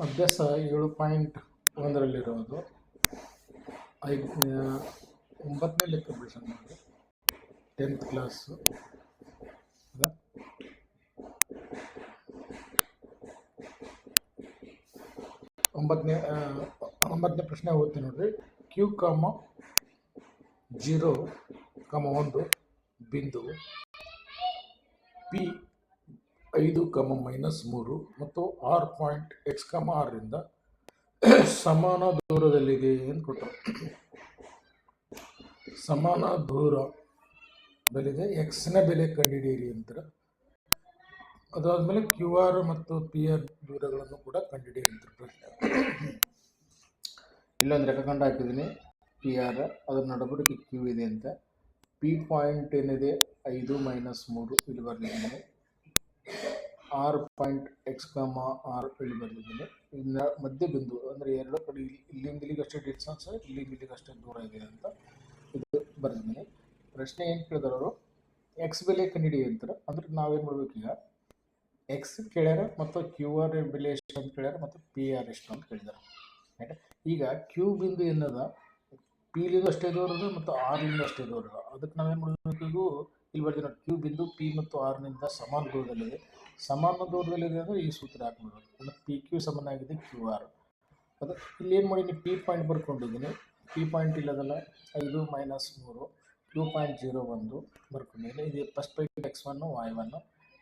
ಅಭ್ಯಾಸ 7.1ರಲ್ಲಿರೋದು 9ನೇ ಲೆಕ್ಕ ಬಿಡಿಸೋಣ ನೋಡಿ. 10th class. ಒಂಬತ್ತನೇ ಪ್ರಶ್ನೆ ಓದ್ತೀನಿ ನೋಡ್ರಿ. Q, 0, 1 ಬಿಂದು P 5, -3 ಮತ್ತು R ಪಾಯಿಂಟ್ X, R ರಿಂದ ಸಮಾನ ದೂರದಲ್ಲಿದೆ ಅಂತ ಕೊಟ್ಟರು. ಸಮಾನ ದೂರದಲ್ಲಿದೆ, ಎಕ್ಸ್ನ ಬೆಲೆ ಕಂಡುಹಿಡಿಯಿರಿ ಅಂತಾರೆ. ಅದಾದಮೇಲೆ QR ಮತ್ತು PR ದೂರಗಳನ್ನು ಕೂಡ ಕಂಡುಹಿಡಿಯಿರಿ ಅಂತಾರೆ ಪ್ರಶ್ನೆ. ಇಲ್ಲೊಂದು ರೇಖಾಖಂಡ ಹಾಕಿದ್ದೀನಿ PR, ಅದರ ನಡುಬರಕ್ಕೆ Q ಇದೆ ಅಂತ. P ಪಾಯಿಂಟ್ ಏನಿದೆ 5 - 3 ಇಲ್ಲಿ ಬರಲಿದ್ದೀನಿ. R ಪಾಯಿಂಟ್ X, R ಇಲ್ಲಿ ಬರಲಿದ್ದೀನಿ. ಇನ್ನು ಮಧ್ಯ ಬಿಂದು ಅಂದರೆ ಎರಡು ಕಡೆ ಇಲ್ಲಿಂದ ಇಲ್ಲಿಗಷ್ಟೇ ಡಿಸ್ಟೆನ್ಸ್, ಇಲ್ಲಿಂದ ಇಲ್ಲಿಗಷ್ಟೇ ದೂರ ಇದೆ ಅಂತ ಇದು ಬರೆದಿದ್ದೀನಿ. ಪ್ರಶ್ನೆ ಏನು ಕೇಳಿದಾರೆ ಅವರು, ಎಕ್ಸ್ ಬೆಲೆ ಕಂಡುಹಿಡಿಯಿ ಅಂತಾರೆ. ಅಂದ್ರೆ ನಾವೇನು ಮಾಡ್ಬೇಕು, ಈಗ ಎಕ್ಸ್ ಕೇಳ್ಯಾರ ಮತ್ತು QR ಬೆಲೆ ಎಷ್ಟು ಅಂತ ಕೇಳ್ಯಾರ ಮತ್ತು PR ಎಷ್ಟು ಅಂತ ಕೇಳಿದಾರೆ. ಆಯ್ತಾ, ಈಗ Q ಬಿಂದು ಏನದ Pಲಿಂದ ಅಷ್ಟೇ ದೂರದ ಮತ್ತು Rಲಿಂದ ಅಷ್ಟೇ ದೂರದ. ಅದಕ್ಕೆ ನಾವೇನು ಮಾಡಬೇಕು, ಇದು ಇಲ್ಲಿ ಬರ್ತೀವಿ ನೋಡಿ, Q ಬಿಂದು P ಮತ್ತು Rನಿಂದ ಸಮಾನ ದೂರದಲ್ಲಿದೆ. ಸಮಾನ ದೂರದಲ್ಲಿದೆ ಅಂದರೆ ಈ ಸೂತ್ರ ಹಾಕ್ಬಿಡ್ಬೇಕು. ಅಂದರೆ PQ ಸಮನಾಗಿದೆ QR. ಅದು ಇಲ್ಲಿ ಏನು ಮಾಡೀನಿ, P ಪಾಯಿಂಟ್ ಬರ್ಕೊಂಡಿದ್ದೀನಿ. P ಪಾಯಿಂಟ್ ಇಲ್ಲದಲ್ಲ 5 - 3, Q ಪಾಯಿಂಟ್ 0, 1 ಬರ್ಕೊಂಡಿದ್ದೀನಿ. ಇದು ಫಸ್ಟ್ ಪಾಯಿಂಟ್ X1, Y1,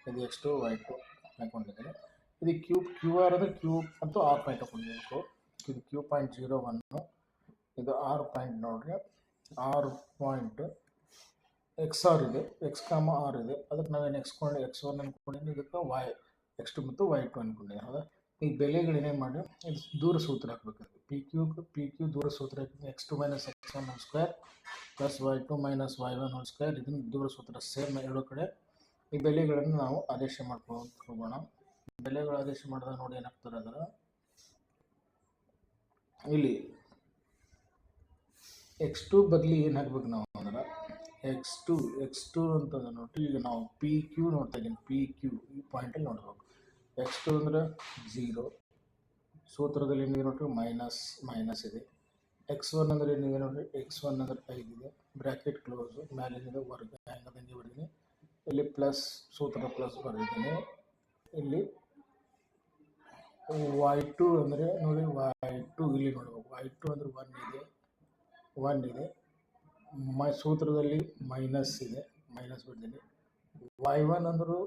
ಇದು X2, Y2 ಹಾಕೊಂಡಿದ್ದೀನಿ. ಇದು QR ಅಂದರೆ Q ಮತ್ತು R ಪಾಯಿಂಟ್ ಹಾಕೊಂಡಿರ್ಬೇಕು. ಇದು Q ಪಾಯಿಂಟ್ 0, 1, ಇದು R ಪಾಯಿಂಟ್ ನೋಡ್ರಿ. R ಪಾಯಿಂಟ್ XR ಇದೆ, X, R ಇದೆ. ಅದಕ್ಕೆ ನಾವೇನು X1 ಅಂದ್ಕೊಂಡಿದ್ದೀನಿ, ಇದಕ್ಕೆ X2 ಮತ್ತು Y2 ಅಂದ್ಕೊಂಡಿದ್ದೀನಿ. ಹೌದಾ, ಈ ಬೆಲೆಗಳೇನೇನು ಮಾಡಿ ಇದು ದೂರ ಸೂತ್ರ ಹಾಕಬೇಕು. PQ ದೂರ ಸೂತ್ರ ಹಾಕಿದ್ದೀನಿ. X2 - X1 2 plus Y2 - Y1 2. ಇದನ್ನು ದೂರ ಸೂತ್ರ ಸೇಮ್ ಎರಡು ಕಡೆ. ಈ ಬೆಲೆಗಳನ್ನು ನಾವು ಆದೇಶ ಮಾಡ್ಕೊಂಡು ಹೋಗೋಣ. ಬೆಲೆಗಳು ಆದೇಶ ಮಾಡಿದಾಗ ನೋಡಿ ಏನಾಗ್ತಾರೆ ಅದರ ಇಲ್ಲಿ X2 ಬದಲಿ ಏನು ಹಾಕ್ಬೇಕು ನಾವು ಅಂದ್ರೆ X2 ಅಂತಂದ್ರೆ ನೋಡಿ. ಈಗ ನಾವು PQ ನೋಡ್ತಾ ಇದ್ದೀನಿ. PQ ಈ ಪಾಯಿಂಟಲ್ಲಿ ನೋಡ್ಬೇಕು. X2 ಅಂದರೆ 0, ಸೂತ್ರದಲ್ಲಿ ನೀವು ನೋಡ್ರಿ ಮೈನಸ್ ಇದೆ. X1 ಅಂದರೆ ನೀವು ನೋಡ್ರಿ, X1 ಅಂದರೆ 5 ಇದೆ, ಬ್ರ್ಯಾಕೆಟ್ ಕ್ಲೋಸು, ಮ್ಯಾಲಿನಿಂದ ವರ್ಗ ಹೆಂಗದಂಗೆ ಬರೀತೀನಿ. ಇಲ್ಲಿ ಪ್ಲಸ್ ಸೂತ್ರ ಪ್ಲಸ್ ಬರೀತೀನಿ. ಇಲ್ಲಿ Y2 ಅಂದರೆ ನೋಡಿ, Y2 ಇಲ್ಲಿ ನೋಡ್ಬೇಕು. Y2 ಅಂದರೆ 1 ಇದೆ, ಸೂತ್ರದಲ್ಲಿ ಮೈನಸ್ ಇದೆ, ಮೈನಸ್ ಬಿಡ್ತೀನಿ. Y1 ಅಂದರೆ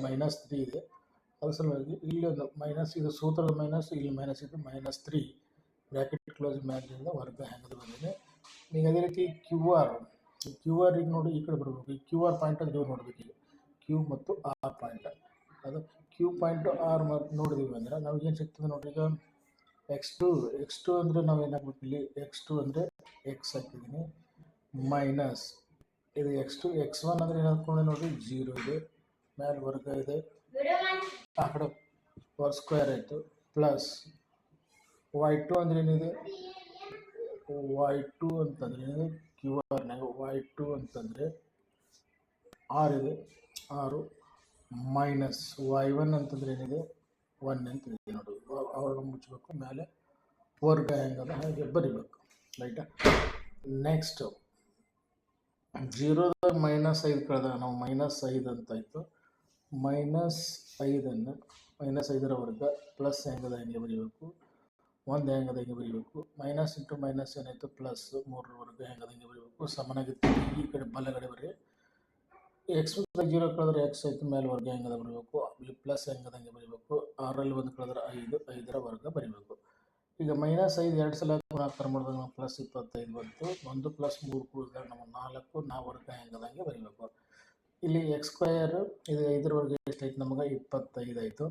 -3 ಇದೆ. ಅದ್ರ ಸಲುವಾಗಿ ಇಲ್ಲಿ ಒಂದು ಮೈನಸ್, ಇದು ಸೂತ್ರದ ಮೈನಸ್, ಇಲ್ಲಿ ಮೈನಸ್ ಇದು -3, ಬ್ರ್ಯಾಕೆಟ್ ಕ್ಲೋಸ್, ಮ್ಯಾಲಿನಿಂದ ವರ್ಗ ಹೆಂಗದ ಬಂದಿದೆ. ಈಗ ಅದೇ ರೀತಿ QR ಈಗ ನೋಡಿ ಈ ಕಡೆ ಬರಬೇಕು. ಈ QR ಪಾಯಿಂಟ್ ಅದು ನೋಡ್ಬೇಕು. ಈಗ Q ಮತ್ತು R ಪಾಯಿಂಟ್, ಅದು Q ಪಾಯಿಂಟ್ R ನೋಡಿದೀವಿ ಅಂದ್ರೆ ನಮ್ಗೆ ಏನು ಸಿಗ್ತದೆ ನೋಡ್ರಿ. ಈಗ X2 ಅಂದರೆ ನಾವು ಏನಾಗಬೇಕು, ಇಲ್ಲಿ X2 ಅಂದರೆ X ಹಾಕಿದ್ದೀನಿ, ಮೈನಸ್ ಇದು X1 ಅಂದರೆ ಏನು ಹಾಕ್ಕೊಂಡೆ ನೋಡ್ರಿ, 0 ಇದೆ, ಮೇಲೆ ವರ್ಗ ಇದೆ, ಆ ಕಡೆ ಸ್ಕ್ವೇರ್ ಆಯಿತು, ಪ್ಲಸ್ Y2 ಅಂದರೆ ಏನಿದೆ, Y2 ಅಂತಂದರೆ ಏನಿದೆ, QRನಾಗ Y2 ಅಂತಂದರೆ R ಇದೆ, 6 ಮೈನಸ್ Y1 ಅಂತಂದರೆ ಏನಿದೆ, 1 ಅಂತ ಇದೆ ನೋಡಿ. ಅವ್ರನ್ನ ಮುಚ್ಚಬೇಕು, ಮೇಲೆ ವರ್ಗ ಹೆಂಗದ ಹಾಗೆ ಬರಿಬೇಕು. ರೈಟಾ, ನೆಕ್ಸ್ಟು 0ದಾಗ -5 ಕಳೆದಾಗ ನಾವು -5 ಅಂತಾಯಿತು. -5ಅನ್ನು -5ರ ವರ್ಗ ಪ್ಲಸ್ ಹೆಂಗದ ಹೆಂಗೆ ಬರೀಬೇಕು, 1 ಹೆಂಗದ ಹೆಂಗೆ ಬರೀಬೇಕು. ಮೈನಸ್ ಇಂಟು ಮೈನಸ್ ಏನಾಯಿತು, ಪ್ಲಸ್ 3ರ ವರ್ಗ ಹೆಂಗದ ಹೆಂಗೆ ಬರೀಬೇಕು. ಸಮನಾಗಿತ್ತು ಈ ಕಡೆ ಬಲಗಡೆ ಬರ್ರಿ. X 0 ಕಳೆದ್ರೆ X ಆಯಿತು, ಮೇಲೆ ವರ್ಗ ಹೆಂಗದ ಬರೀಬೇಕು. ಇಲ್ಲಿ ಪ್ಲಸ್ ಹೆಂಗದ ಹೆಂಗೆ ಬರೀಬೇಕು. 6ರಲ್ಲಿ 1 ಕಳೆದ್ರೆ 5ರ ವರ್ಗ ಬರೀಬೇಕು. ಈಗ -5 2 ಸಲ ಗುಣಾಕಾರ ಮಾಡಿದಾಗ ನಾವು +25 ಬಂತು. 1 + 3 ಕೂಡಿದಾಗ ನಾವು 4, ನಾವು ವರ್ಗ ಹೆಂಗದಂಗೆ ಬರೀಬೇಕು. ಇಲ್ಲಿ X2 ಇದು 5ರ ವರ್ಗ ಎಷ್ಟಾಯ್ತು, ನಮಗೆ 25 ಆಯಿತು.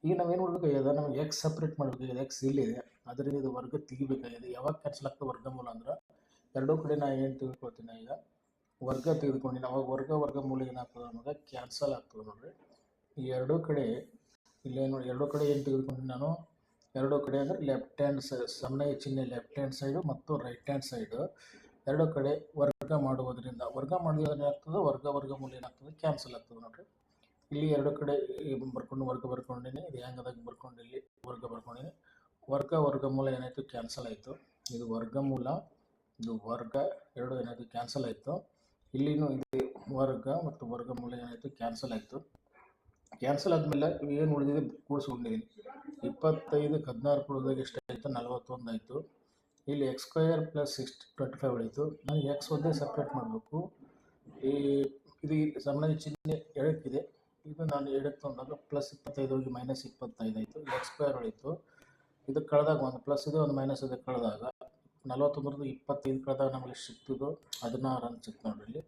ಈಗ ನಾವೇನು ಮಾಡಬೇಕಾಗಿದೆ, ನಮಗೆ X ಸಪ್ರೇಟ್ ಮಾಡಬೇಕಾಗಿದೆ. X ಇಲ್ಲಿದೆ, ಅದರಿಂದ ಇದು ವರ್ಗ ತೆಗಿಬೇಕಾಗಿದೆ. ಯಾವಾಗ ಕ್ಯಾನ್ಸಲ್ ಆಗ್ತದೆ ವರ್ಗಮೂಲ ಅಂದ್ರೆ ಎರಡೂ ಕಡೆ ನಾನು ಏನು ತೆಗೆದುಕೊಳ್ತೀನಿ, ಈಗ ವರ್ಗ ತೆಗೆದುಕೊಂಡು ಅವಾಗ ವರ್ಗಮೂಲ ಏನಾಗ್ತದೆ, ನಮಗೆ ಕ್ಯಾನ್ಸಲ್ ಆಗ್ತದೆ ನೋಡ್ರಿ. ಈ ಎರಡೂ ಕಡೆ ಇಲ್ಲೇನು ಎರಡು ಕಡೆ ಏನು ತೆಗೆದುಕೊಂಡು ನಾನು, ಎರಡೂ ಕಡೆ ಅಂದರೆ ಲೆಫ್ಟ್ ಹ್ಯಾಂಡ್ ಸೈಡ್ ಸಣ್ಣ ಚಿಹ್ನೆ ಲೆಫ್ಟ್ ಹ್ಯಾಂಡ್ ಸೈಡು ಮತ್ತು ರೈಟ್ ಹ್ಯಾಂಡ್ ಸೈಡು ಎರಡೂ ಕಡೆ ವರ್ಗ ಮಾಡುವುದರಿಂದ ವರ್ಗ ಮಾಡಿದ್ರೆ ಏನಾಗ್ತದೆ, ವರ್ಗಮೂಲ ಏನಾಗ್ತದೆ, ಕ್ಯಾನ್ಸಲ್ ಆಗ್ತದೆ ನೋಡ್ರಿ. ಇಲ್ಲಿ ಎರಡು ಕಡೆ ಬರ್ಕೊಂಡು ವರ್ಗ ಬರ್ಕೊಂಡಿನಿ, ಇದು ಹೆಂಗದಾಗ ಬರ್ಕೊಂಡು ಇಲ್ಲಿ ವರ್ಗ ಬರ್ಕೊಂಡಿನಿ. ವರ್ಗಮೂಲ ಏನಾಯಿತು ಕ್ಯಾನ್ಸಲ್ ಆಯಿತು. ಇದು ವರ್ಗಮೂಲ, ಇದು ವರ್ಗ ಎರಡು ಏನಾಯಿತು ಕ್ಯಾನ್ಸಲ್ ಆಯಿತು. ಇಲ್ಲಿನೂ ಇದು ವರ್ಗ ಮತ್ತು ವರ್ಗಮೂಲ ಏನಾಯಿತು ಕ್ಯಾನ್ಸಲ್ ಆಯಿತು. ಕ್ಯಾನ್ಸಲ್ ಆದಮೇಲೆ ಏನು ಉಳಿದಿದೆ ಕೂಡಿಸ್ಕೊಂಡಿದ್ದೀನಿ. 25ಕ್ಕೆ 16 ಕೂಡಿದಾಗ ಎಷ್ಟಾಯಿತು 41 ಆಯಿತು. ಇಲ್ಲಿ ಎಕ್ಸ್ ಸ್ಕ್ವಯರ್ ಪ್ಲಸ್ 25 ಉಳಿಯಿತು. ನಾನು ಎಕ್ಸ್ ಒಂದೇ ಸಪ್ರೇಟ್ ಮಾಡಬೇಕು. ಇದು ಸಮಾನ ಚಿಹ್ನೆ ಎಡಕ್ಕಿದೆ, ಇದು ನಾನು ಎಡಕ್ಕೆ ತಂದಾಗ ಪ್ಲಸ್ 25 ಹೋಗಿ ಮೈನಸ್ 25 ಆಯಿತು. ಎಕ್ಸ್ ಸ್ಕ್ವಯರ್ ಉಳಿಯಿತು. ಇದು ಕಳೆದಾಗ ಒಂದು ಪ್ಲಸ್ ಇದೆ ಒಂದು ಮೈನಸ್ ಇದೆ, ಕಳೆದಾಗ 41 25 ಕಳೆದಾಗ ನಮಗೆ ಸಿಕ್ತಿದ್ದು 16 ಅಂತ ಸಿಕ್ತು ನೋಡ್ರಿ.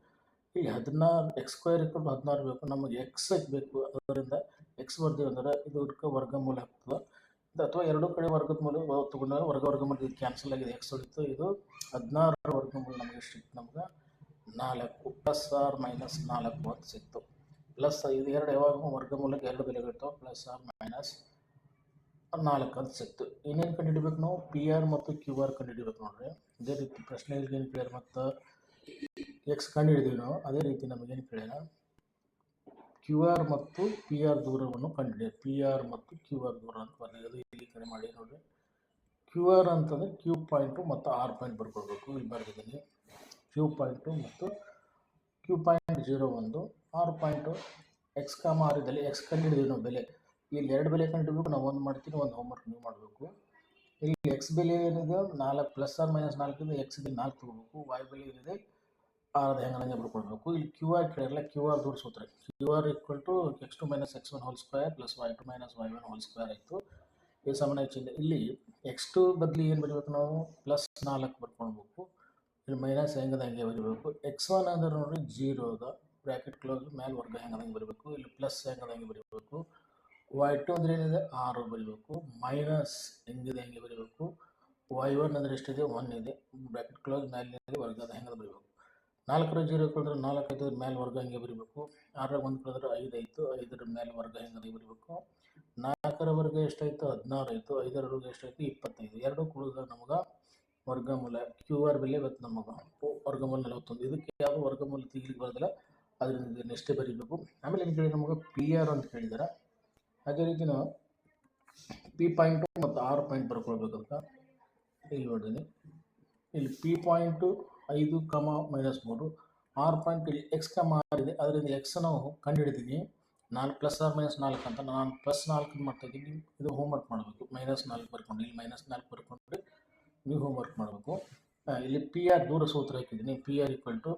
ಇಲ್ಲಿ 16 ಎಕ್ಸ್ ಸ್ಕ್ವಯರ್ ಇಟ್ಕೊಂಡು 16 ಬೇಕು, ನಮಗೆ ಎಕ್ಸ್ ಬೇಕು. ಅದರಿಂದ ಎಕ್ಸ್ ಬರ್ತೀವಿ ಅಂದ್ರೆ ಇದಕ್ಕೆ ವರ್ಗಮೂಲ ಆಗ್ತದೆ. ಅಥವಾ ಎರಡು ಕಡೆ ವರ್ಗದ ಮೂಲ ತೊಗೊಂಡಾಗ ವರ್ಗಮೂಲ ಇದು ಕ್ಯಾನ್ಸಲ್ ಆಗಿದೆ, ಎಕ್ಸ್ ಉಳಿತು. ಇದು 16 ವರ್ಗಮೂಲ ನಮಗೆ ಸಿಕ್ತು, ನಮ್ಗೆ 4 ಪ್ಲಸ್ ಆರ್ ಮೈನಸ್ 4 ಅಂತ ಸಿಕ್ತು. ಪ್ಲಸ್ ಇದು ಎರಡು ಯಾವಾಗ ವರ್ಗಮೂಲಕ್ಕೆ ಎರಡು ಬೆಲೆಗಳಿರ್ತಾವೆ, ಪ್ಲಸ್ ಆರ್ ಮೈನಸ್ 4 ಅಂತ ಸಿಕ್ತು. ಏನೇನು ಕಂಡುಹಿಡಿಬೇಕು ನಾವು? ಪಿ ಆರ್ ಮತ್ತು ಕ್ಯೂ ಆರ್ ಕಂಡುಹಿಡಿಬೇಕು ನೋಡ್ರಿ. ಇದೇ ರೀತಿ ಪ್ರಶ್ನೆಗಳಿಗೆ ಏನು ಕೇಳ್ಯಾರ, ಮತ್ತು ಎಕ್ಸ್ ಕಂಡುಹಿಡಿದೀವಿ ನಾವು, ಅದೇ ರೀತಿ ನಮಗೇನು ಕೇಳ್ಯಾರ ಕ್ಯೂ ಆರ್ ಮತ್ತು ಪಿ ಆರ್ ದೂರವನ್ನು ಕಂಡುಹಿಡಿಯೋದು. ಪಿ ಆರ್ ಮತ್ತು ಕ್ಯೂ ಆರ್ ದೂರ ಅಂತ ಬರಲಿ, ಅದು ಇಲ್ಲಿ ಕಡೆ ಮಾಡಿ ನೋಡ್ರಿ. ಕ್ಯೂ ಆರ್ ಅಂತಂದರೆ ಕ್ಯೂ ಪಾಯಿಂಟು ಮತ್ತು ಆರ್ ಪಾಯಿಂಟ್ ಬರ್ಕೊಳ್ಬೇಕು. ಇಲ್ಲಿ ಬರೆದಿದ್ದೀನಿ ಕ್ಯೂ ಪಾಯಿಂಟು ಮತ್ತು Q point 01, R point X R ಇದ್ದಲ್ಲಿ ಎಕ್ಸ್ ಕಂಡುಹಿಡಿದೀವಿ ನಾವು ಬೆಲೆ. ಇಲ್ಲಿ ಎರಡು ಬೆಲೆ ಕಂಡುಹಿಡಬೇಕು, ನಾವು ಒಂದು ಮಾಡ್ತೀನಿ, ಒಂದು ಹೋಮ್ವರ್ಕ್ ನೀವು ಮಾಡಬೇಕು. ಇಲ್ಲಿ ಎಕ್ಸ್ ಬೆಲೆ ಏನಿದೆ 4 ಪ್ಲಸ್ ಆರ್ ಮೈನಸ್ 4 ಎಕ್ಸ್ ಬೆಲೆ 4 ತೊಗೋಬೇಕು. ವೈ ಬೆಲೆ ಏನಿದೆ ಅದು ಹೆಂಗೆ ಬರ್ಕೊಳ್ಬೇಕು. ಇಲ್ಲಿ ಕ್ಯೂ ಆರ್ ಕೇಳಿರಲ್ಲ, ಕ್ಯೂ ಆರ್ ದೂರ ಸೂತ್ರ Q R equal to x2 minus x1 whole square plus y2 minus y1 whole square ಆಯಿತು. ಈ ಸಮಾನ ಚಿಹ್ನೆ ಇಲ್ಲಿ x2 ಬದಲಿ ಏನು ಬರೀಬೇಕು ನಾವು ಪ್ಲಸ್ 4 ಬರ್ಕೊಳ್ಬೇಕು. ಇಲ್ಲಿ ಮೈನಸ್ ಹೆಂಗದ ಹಂಗೆ ಬರೀಬೇಕು. x1 ಅಂದ್ರೆ ನೋಡಿರಿ 0 ಅದ, ಬ್ರ್ಯಾಕೆಟ್ ಕ್ಲೋಸ್ ಮೇಲೆ ವರ್ಗ ಹೆಂಗದಂಗೆ ಬರೀಬೇಕು. ಇಲ್ಲಿ ಪ್ಲಸ್ ಹೆಂಗದಂಗೆ ಬರೀಬೇಕು. y2 ಅಂದ್ರೆ ಏನಿದೆ 6 ಬರೀಬೇಕು. ಮೈನಸ್ ಹೆಂಗಿದೆ ಹಂಗೆ ಬರೀಬೇಕು. y1 ಅಂದ್ರೆ ಎಷ್ಟಿದೆ 1 ಇದೆ, ಬ್ರ್ಯಾಕೆಟ್ ಕ್ಲೋಸ್ ಮೇಲೆ ವರ್ಗದ ಹೆಂಗದ ಬರೀಬೇಕು. 4 0 ಕಳೆದ್ರೆ 4 ಆಯ್ತು, ಮೇಲೆ ವರ್ಗ ಹಿಂಗೆ ಬರೀಬೇಕು. 6 1 ಕಳೆದ್ರೆ 5 ಆಯಿತು, 5 ಮೇಲೆ ವರ್ಗ ಹೆಂಗೆ ಬರೀಬೇಕು. 4 ವರ್ಗ ಎಷ್ಟಾಯಿತು 16 ಆಯಿತು, 5 ವರ್ಗ ಎಷ್ಟಾಯಿತು 25. ಎರಡು ಕೂಡಿದಾಗ ನಮಗೆ ವರ್ಗಮೂಲ ಕ್ಯೂ ಆರ್ ಬೆಲೆ ಇವತ್ತು ನಮಗೆ ವರ್ಗಮೂಲ 41. ಇದಕ್ಕೆ ಯಾವ ವರ್ಗಮೂಲ ತೆಗಿಲಿಕ್ಕೆ ಬರೋದಿಲ್ಲ, ಅದರಿಂದ ನೆಕ್ಸ್ಟೇ ಬರೀಬೇಕು. ಆಮೇಲೆ ಏನು ಕೇಳಿ ನಮಗೆ ಪಿ ಆರ್ ಅಂತ ಕೇಳಿದಾರೆ. ಅದೇ ರೀತಿ ನಾವು ಪಿ ಪಾಯಿಂಟು ಮತ್ತು ಆರ್ ಪಾಯಿಂಟ್ ಬರ್ಕೊಳ್ಬೇಕಂತ ಇಲ್ಲಿ ನೋಡಿದ್ದೀನಿ. ಇಲ್ಲಿ ಪಿ ಪಾಯಿಂಟು 5, -3, ಆರ್ ಪಾಯಿಂಟ್ ಇಲ್ಲಿ ಎಕ್ಸ್ ಆರ್ ಇದೆ, ಅದರಿಂದ ಎಕ್ಸ್ ನಾವು ಕಂಡುಹಿಡಿದೀನಿ. 4 ಪ್ಲಸ್ ಆರ್ ಮೈನಸ್ 4 ಅಂತ ನಾನು ಪ್ಲಸ್ 4 ಮಾಡ್ತಾಯಿದ್ದೀನಿ. ಇದು ಹೋಮ್ವರ್ಕ್ ಮಾಡಬೇಕು. -4 ಬರ್ಕೊಂಡು ಇಲ್ಲಿ -4 ಬರ್ಕೊಂಡ್ರೆ ನೀವು ಹೋಮ್ವರ್ಕ್ ಮಾಡಬೇಕು. ಇಲ್ಲಿ ಪಿ ಆರ್ ದೂರ ಸೂತ್ರ ಹಾಕಿದ್ದೀನಿ. ಪಿ ಆರ್ ಈಕ್ವಲ್ ಟು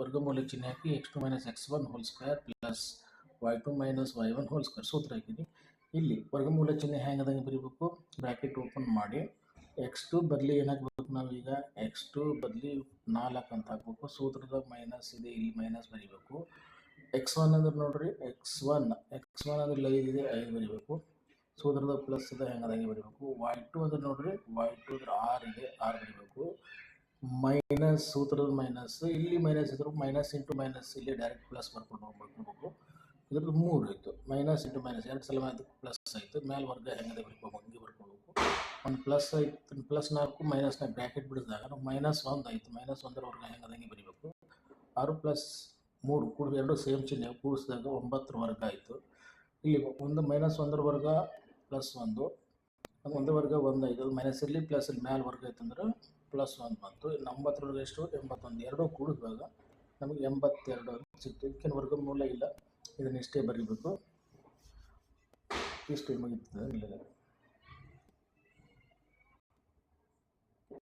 ವರ್ಗಮೂಲ ಚಿಹ್ನೆ ಹಾಕಿ x2 minus x1 whole square plus y2 minus y1 whole square ಸೂತ್ರ ಹಾಕಿದ್ದೀನಿ. ಇಲ್ಲಿ ವರ್ಗಮೂಲ ಚಿಹ್ನೆ ಹೆಂಗದಂಗೆ ಬರೀಬೇಕು, ಬ್ರ್ಯಾಕೆಟ್ ಓಪನ್ ಮಾಡಿ x2 ಬದಲಿ ಏನಾಗಬೇಕು ನಾವೀಗ x2 ಬದಲಿ 4 ಅಂತ ಹಾಕ್ಬೇಕು. ಸೂತ್ರದ ಮೈನಸ್ ಇದೆ, ಇಲ್ಲಿ ಮೈನಸ್ ಬರೀಬೇಕು. x1 ಅಂದ್ರೆ ನೋಡ್ರಿ x1 ಅಂದ್ರೆ 5 ಇದೆ, 5 ಬರೀಬೇಕು. ಸೂತ್ರದ ಪ್ಲಸ್ ಇದೆ ಹೆಂಗದಂಗೆ ಬರೀಬೇಕು. y2 ಅಂದ್ರೆ ನೋಡ್ರಿ y2 ಅಂದ್ರೆ 6 ಇದೆ, 6 ಬರೀಬೇಕು. ಮೈನಸ್ ಸೂತ್ರದ ಮೈನಸ್, ಇಲ್ಲಿ ಮೈನಸ್ ಇದ್ರು ಮೈನಸ್ ಇಂಟು ಮೈನಸ್ ಇಲ್ಲಿ ಡೈರೆಕ್ಟ್ ಪ್ಲಸ್ ಬರ್ಕೊಂಡು ಹೋಗ್ಬೇಕು. ಇದ್ರದ್ದು 3 ಆಯಿತು, ಮೈನಸ್ ಇಂಟು ಮೈನಸ್ 2 ಸಲ ಅದಕ್ಕೆ ಪ್ಲಸ್ ಆಯಿತು. ಮೇಲೆ ವರ್ಗ ಹೆಂಗದೆ ಬರ್ಬೇಕು ಹಂಗೆ ಬರ್ಕೊಳ್ಬೇಕು. ಒಂದು ಪ್ಲಸ್ ಆಯ್ತು, ಪ್ಲಸ್ 4 ಮೈನಸ್ನ ಬ್ರ್ಯಾಕೆಟ್ ಬಿಡಿಸಿದಾಗ ನಾವು -1 ಆಯಿತು. -1 ವರ್ಗ ಹೆಂಗದಂಗೆ ಬರೀಬೇಕು. 6 ಪ್ಲಸ್ 3 ಕೂಡಿ ಎರಡು ಸೇಮ್ ಚಿಹ್ನೆ ಕೂಡಿಸಿದಾಗ 9 ವರ್ಗ ಆಯಿತು. ಇಲ್ಲಿ ಒಂದು -1 ವರ್ಗ ಪ್ಲಸ್ 1 ಒಂದು ವರ್ಗ 1 ಆಯಿತು. ಅದು ಮೈನಸ್ ಇರಲಿ ಪ್ಲಸ್ ಇಲ್ಲಿ ಮೇಲೆ ವರ್ಗ ಆಯ್ತು ಅಂದ್ರೆ +1 ಬಂತು. 9 ವರ್ಗ ಎಷ್ಟು 81. ಎರಡೂ ಕೂಡಿದಾಗ ನಮಗೆ 82 ಸಿಕ್ತು. ಇದಕ್ಕೇನು ವರ್ಗಮೂಲ ಇಲ್ಲ, ಇದನ್ನ ಇಷ್ಟೇ ಬರೀಬೇಕು. ಇಷ್ಟು ಮುಗಿತದೆ.